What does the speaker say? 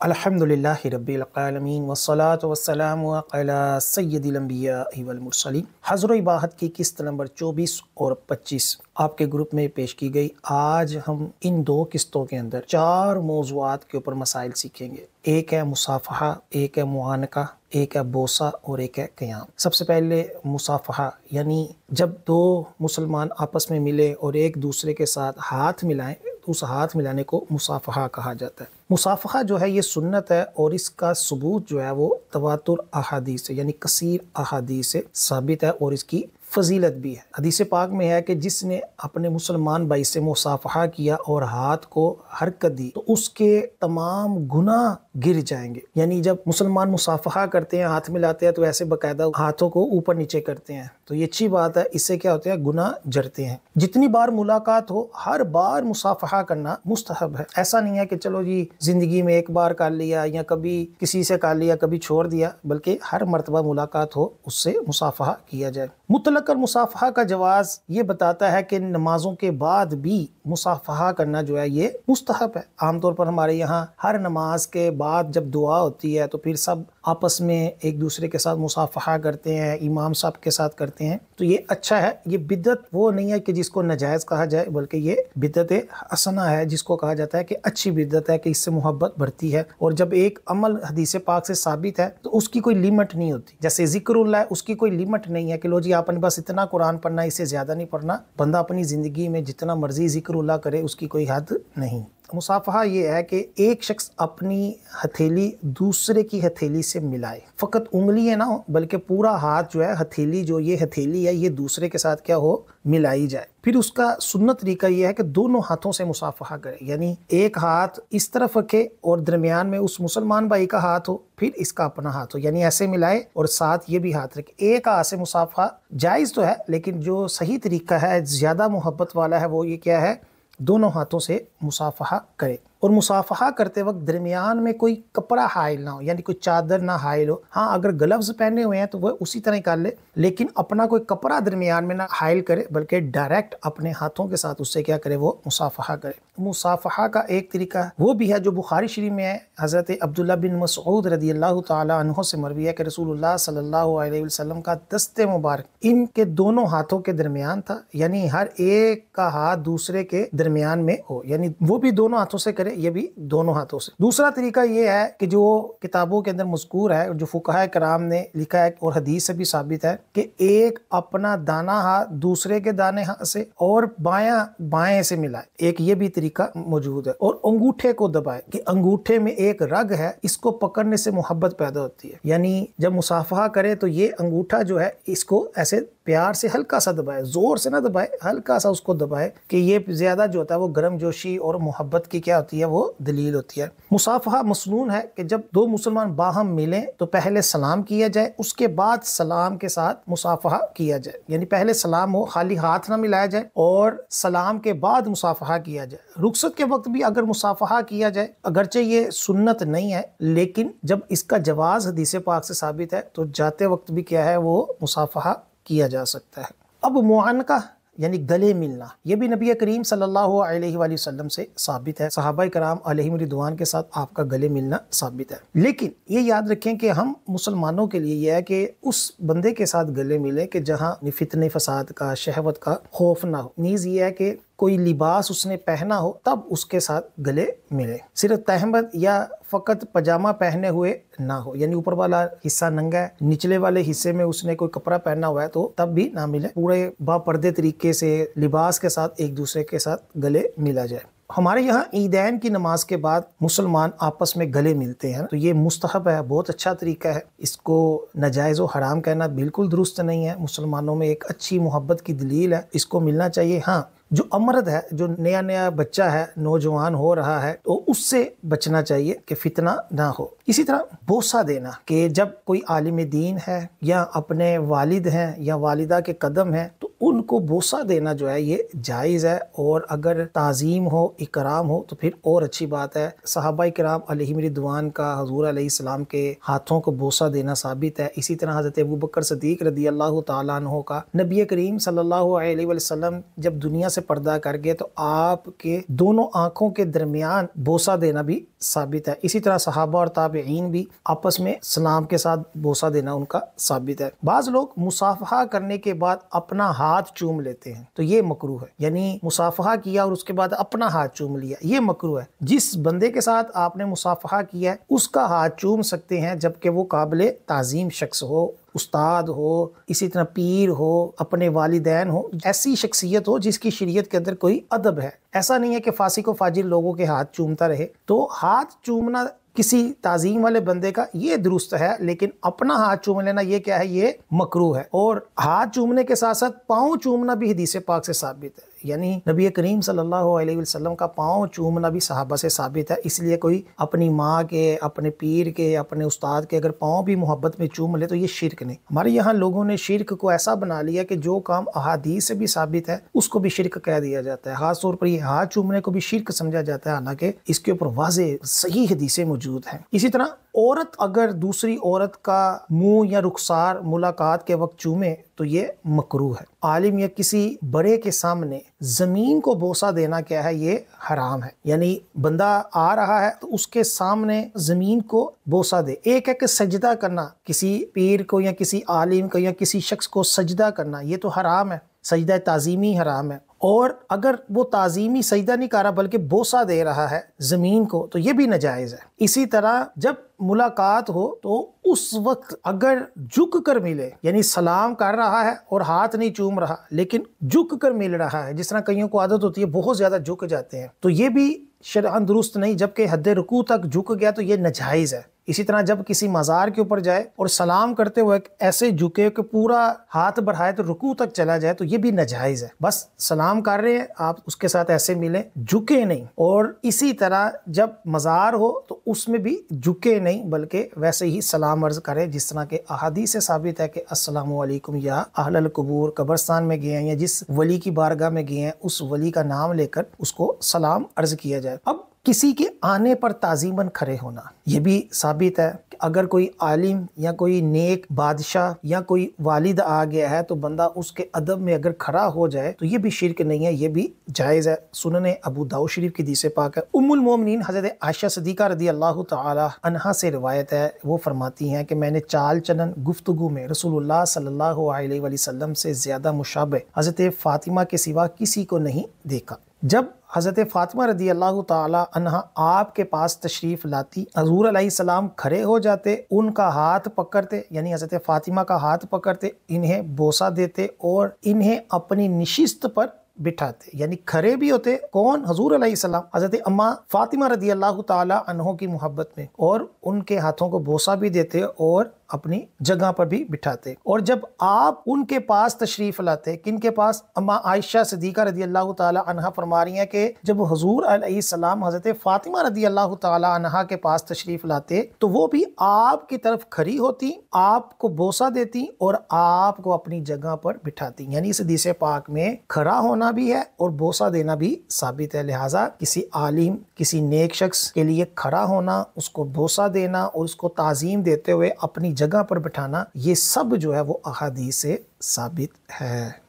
अल्हम्दुलिल्लाहि रब्बिल आलमीन वस्सलातु वस्सलामु अला सय्यिदिल अंबिया वल मुरसलीन। हज़्र इबाहत की किस्त नंबर 24 और 25 आपके ग्रुप में पेश की गई। आज हम इन दो किस्तों के अंदर 4 मौज़ूआत के ऊपर मसाइल सीखेंगे। एक है मुसाफ़हा, एक है मुआनका, एक है बोसा और एक है क़याम। सबसे पहले मुसाफ़हा, यानी जब दो मुसलमान आपस में मिले और एक दूसरे के साथ हाथ मिलाएं तो उस हाथ मिलाने को मुसाफ़हा कहा जाता है। मुसाफ़हा जो है ये सुन्नत है और इसका सबूत जो है वो तवातुर अहादीस से यानी कसीर अहादीस से साबित है और इसकी फजीलत भी है। हदीस पाक में है कि जिसने अपने मुसलमान भाई से मुसाफ़हा किया और हाथ को हरकत दी तो उसके तमाम गुनाह गिर जाएंगे। यानी जब मुसलमान मुसाफ़हा करते हैं, हाथ मिलाते हैं, तो ऐसे बाकायदा हाथों को ऊपर नीचे करते हैं, तो ये अच्छी बात है। इससे क्या होता है, गुनाह जरते हैं। जितनी बार मुलाकात हो हर बार मुसाफ़हा करना मुस्तहब है। ऐसा नहीं है कि चलो जी जिंदगी में एक बार कर लिया या कभी किसी से कर लिया कभी छोड़ दिया, बल्कि हर मर्तबा मुलाकात हो उससे मुसाफ़हा किया जाए। मुतलक और मुसाफ़हा का जवाज़ ये बताता है कि नमाजों के बाद भी मुसाफ़हा करना जो है ये मुस्तहब है। आमतौर पर हमारे यहाँ हर नमाज के बाद जब दुआ होती है तो फिर सब आपस में एक दूसरे के साथ मुसाफ़हा करते हैं, इमाम साहब के साथ करते हैं, तो ये अच्छा है। ये बिदअत वो नहीं है कि जिसको नाजायज़ कहा जाए, बल्कि ये बिदअत हसना है जिसको कहा जाता है कि अच्छी बिदअत है, कि इससे मोहब्बत बढ़ती है। और जब एक अमल हदीस पाक से साबित है तो उसकी कोई लिमिट नहीं होती। जैसे ज़िक्रुल्लाह है, उसकी कोई लिमिट नहीं है कि लो जी आपने बस इतना कुरान पढ़ना, इससे ज़्यादा नहीं पढ़ना। बंदा अपनी ज़िंदगी में जितना मर्जी ज़िक्रुल्लाह करे, उसकी कोई हद नहीं। मुसाफ़हा ये है कि एक शख्स अपनी हथेली दूसरे की हथेली से मिलाए, फ़कत उंगलियां ना हो बल्कि पूरा हाथ जो है, हथेली जो ये हथेली है ये दूसरे के साथ क्या हो, मिलाई जाए। फिर उसका सुन्नत तरीका ये है कि दोनों हाथों से मुसाफ़हा करे, यानी एक हाथ इस तरफ रखे और दरमियान में उस मुसलमान भाई का हाथ हो, फिर इसका अपना हाथ हो, यानी ऐसे मिलाए और साथ ये भी हाथ रखे। एक हाथ से मुसाफ़हा जायज़ तो है, लेकिन जो सही तरीका है, ज़्यादा मोहब्बत वाला है, वो ये क्या है, दोनों हाथों से मुसाफ़हा करे। और मुसाफ़हा करते वक्त दरमियान में कोई कपड़ा हाइल ना हो, यानी कोई चादर ना हाइल हो। हाँ, अगर ग्लव्स पहने हुए हैं तो वह उसी तरह कर ले, लेकिन अपना कोई कपड़ा दरमियान में ना हाइल करे, बल्कि डायरेक्ट अपने हाथों के साथ उससे क्या करे, वो मुसाफ़हा करे। मुसाफ़हा का एक तरीका वो भी है जो बुखारी शरीफ में है। हज़रत अब्दुल्लाह बिन मसऊद रज़ियल्लाहु ताला अन्हु से मरवी है कि रसूलुल्लाह सल्लल्लाहु अलैहि वसल्लम का दस्ते मुबारक इनके दोनों हाथों के दरमियान था, यानी हर एक का हाथ दूसरे के दरमियान में हो, यानी वो भी दोनों हाथों से करे, ये भी दोनों हाथों से। दूसरा तरीका ये है कि जो किताबों के अंदर मज़कूर है, जो फुक़हा कराम ने लिखा है और हदीस से भी साबित है कि एक अपना दाना हाथ दूसरे के दाने हाथ से और बायां बाएं से मिलाए, एक ये भी तरीका मौजूद है। और अंगूठे को दबाए, कि अंगूठे में एक रग है, इसको पकड़ने से मोहब्बत पैदा होती है। यानी जब मुसाफ़हा करे तो ये अंगूठा जो है इसको ऐसे प्यार से हल्का सा दबाए, जोर से ना दबाए, हल्का सा उसको दबाए, कि ये ज्यादा जो होता है वो गर्म जोशी और मोहब्बत की क्या होती है, वो दलील होती है। मुसाफ़हा मसनून है कि जब दो मुसलमान बाहम मिले तो पहले सलाम किया जाए, उसके बाद सलाम के साथ मुसाफ़हा किया जाए, यानी पहले सलाम हो, खाली हाथ ना मिलाया जाए, और सलाम के बाद मुसाफ़हा किया जाए। रुखसत के वक्त भी अगर मुसाफ़हा किया जाए, अगरचे ये सुन्नत नहीं है, लेकिन जब इसका जवाज़ हदीस पाक से साबित है तो जाते वक्त भी क्या है, वो मुसाफ़हा किया जा सकता है। अब मुआनका यानी गले मिलना, यह भी नबी करीम सल्लल्लाहु अलैहि वसल्लम से साबित है। सहाबा कराम अलैहिम रिदवान के साथ आपका गले मिलना साबित है। लेकिन ये याद रखें कि हम मुसलमानों के लिए यह है कि उस बंदे के साथ गले मिले कि जहाँ फितने फसाद का, शहवत का खौफ ना हो। नीज ये है कि कोई लिबास उसने पहना हो तब उसके साथ गले मिले। सिर्फ तहमद या फकत पजामा पहने हुए ना हो, यानी ऊपर वाला हिस्सा नंगा है, निचले वाले हिस्से में उसने कोई कपड़ा पहना हुआ है तो तब भी ना मिले। पूरे बापर्दे तरीके से लिबास के साथ एक दूसरे के साथ गले मिला जाए। हमारे यहाँ ईदैन की नमाज के बाद मुसलमान आपस में गले मिलते हैं, तो ये मुस्तहब है, बहुत अच्छा तरीका है। इसको नाजायज़ व हराम कहना बिल्कुल दुरुस्त नहीं है। मुसलमानों में एक अच्छी मोहब्बत की दलील है, इसको मिलना चाहिए। हाँ, जो अमर्द है, जो नया नया बच्चा है, नौजवान हो रहा है, तो उससे बचना चाहिए कि फितना ना हो। इसी तरह बोसा देना, कि जब कोई आलिम दीन है या अपने वालिद हैं या वालिदा के कदम हैं तो उनको बोसा देना जो है ये जायज़ है। और अगर ताज़ीम हो, इकराम हो तो फिर और अच्छी बात है। सहाबा किराम अलैहिम रिदवान का हुज़ूर अलैहिस्सलाम के हाथों को बोसा देना साबित है। इसी तरह हज़रत अबू बकर सिद्दीक़ रज़ियल्लाहु ताला अन्हु का नबी करीम सल्लल्लाहु अलैहि वसल्लम जब दुनिया से पर्दा कर गए तो आपके दोनों आँखों के दरमियान बोसा देना भी साबित है। इसी तरह सहाबा और ताबईन भी आपस में सलाम के साथ बोसा देना उनका साबित है। बाज़ लोग मुसाफहा करने के बाद अपना हाथ चूम लेते हैं तो ये मकरूह है, यानी मुसाफहा किया और उसके बाद अपना हाथ चूम लिया, ये मकरूह है। जिस बंदे के साथ आपने मुसाफहा किया है उसका हाथ चूम सकते हैं जबकि वो काबिल ताज़ीम शख्स हो, उस्ताद हो, इसी तरह पीर हो, अपने वालिदैन हो, ऐसी शख्सियत हो जिसकी शरीयत के अंदर कोई अदब है। ऐसा नहीं है कि फासिक व फाजिर लोगों के हाथ चूमता रहे। तो हाथ चूमना किसी ताज़ीम वाले बंदे का ये दुरुस्त है, लेकिन अपना हाथ चूम लेना ये क्या है, ये मकरूह है। और हाथ चूमने के साथ साथ पाँव चूमना भी हदीस पाक से साबित है, यानी नबी करीम सल्लल्लाहु अलैहि वसल्लम का पाँव चूमना भी सहाबा से साबित है। इसलिए कोई अपनी माँ के, अपने पीर के, अपने उस्ताद के अगर पाँव भी मोहब्बत में चूम ले तो ये शिरक नहीं। हमारे यहाँ लोगों ने शिरक को ऐसा बना लिया कि जो काम अहादीस से भी साबित है उसको भी शिरक कह दिया जाता है। खास तौर पर ये हाथ चूमने को भी शिरक समझा जाता है, हालांकि इसके ऊपर वाज़ेह सही हदीसें मौजूद हैं। इसी तरह औरत अगर दूसरी औरत का मुंह या रुखसार मुलाकात के वक्त चूमे तो ये मकरूह है। आलिम या किसी बड़े के सामने जमीन को बोसा देना क्या है, ये हराम है। यानी बंदा आ रहा है तो उसके सामने जमीन को बोसा दे। एक है कि सजदा करना, किसी पीर को या किसी आलिम को या किसी शख्स को सजदा करना, ये तो हराम है, सजदा ताज़ीमी हराम है। और अगर वो ताज़ीमी सजदा नहीं कर रहा बल्कि बोसा दे रहा है ज़मीन को तो ये भी नाजायज़ है। इसी तरह जब मुलाकात हो तो उस वक्त अगर झुक कर मिले, यानी सलाम कर रहा है और हाथ नहीं चूम रहा लेकिन झुक कर मिल रहा है, जिस तरह कईयों को आदत होती है बहुत ज़्यादा झुक जाते हैं, तो ये भी शरअन दुरुस्त नहीं। जबकि हद रुकू तक झुक गया तो ये नाजायज़ है। इसी तरह जब किसी मज़ार के ऊपर जाए और सलाम करते हुए ऐसे झुके कि पूरा हाथ बढ़ाए तो रुकू तक चला जाए तो ये भी नाजायज़ है। बस सलाम कर रहे हैं आप, उसके साथ ऐसे मिले, झुके नहीं। और इसी तरह जब मज़ार हो तो उसमें भी झुके नहीं बल्कि वैसे ही सलाम अर्ज करें, जिस तरह के अहादीस से साबित है कि अस्सलामु अलैकुम या अहलल कुबूर, कब्रस्तान में गए हैं या जिस वली की बारगाह में गए हैं उस वली का नाम लेकर उसको सलाम अर्ज किया जाए। अब किसी के आने पर ताज़ीमन खड़े होना, ये भी साबित है कि अगर कोई आलिम या कोई नेक बादशाह या कोई वालिद आ गया है तो बंदा उसके अदब में अगर खड़ा हो जाए तो ये भी शिरक नहीं है, ये भी जायज़ है। सुनने अबू दाऊद शरीफ की हदीस पाक है। उम्मुल मोमिनीन हज़रत आयशा सिद्दीक़ा रज़ियल्लाहु ताला अन्हा से रिवायत है, वो फरमाती हैं कि मैंने चाल चलन गुफ्तगू में रसूलुल्लाह सल्लल्लाहु अलैहि वसल्लम से ज़्यादा मुशाबे हज़रत फ़ातिमा के सिवा किसी को नहीं देखा। जब हज़रत फ़ातिमा रज़ियल्लाहु ताला अन्हा आपके पास तशरीफ़ लाती, हुज़ूर अलैहिस्सलाम खड़े हो जाते, उनका हाथ पकड़ते, यानी हज़रत फ़ातिमा का हाथ पकड़ते, इन्हें बोसा देते और इन्हें अपनी निशिस्त पर बिठाते, यानी खड़े भी होते। कौन? हुज़ूर अलैहिस्सलाम हज़रत अम्मा फ़ातिमा रज़ियल्लाहु ताला अन्हा की मोहब्बत में, और उनके हाथों को बोसा भी देते और अपनी जगह पर भी बिठाते। और जब आप उनके पास तशरीफ लाते, किनके पास? अम्मा आयशा सिद्दीक़ा रज़ियल्लाहु ताला अन्हा फरमा रही हैं कि जब हुज़ूर अलैहिस्सलाम हज़रत फ़ातिमा रज़ियल्लाहु ताला अन्हा के पास तशरीफ लाते तो वो भी आपकी तरफ खड़ी होती, आपको बोसा देती और आपको अपनी जगह पर बिठाती। यानी इस हदीस पाक में खड़ा होना भी है और बोसा देना भी साबित है। लिहाजा किसी आलिम, किसी नेक शख्स के लिए खड़ा होना, उसको बोसा देना और उसको ताज़ीम देते हुए अपनी जगह पर बिठाना, ये सब जो है वो अहादीस से साबित है।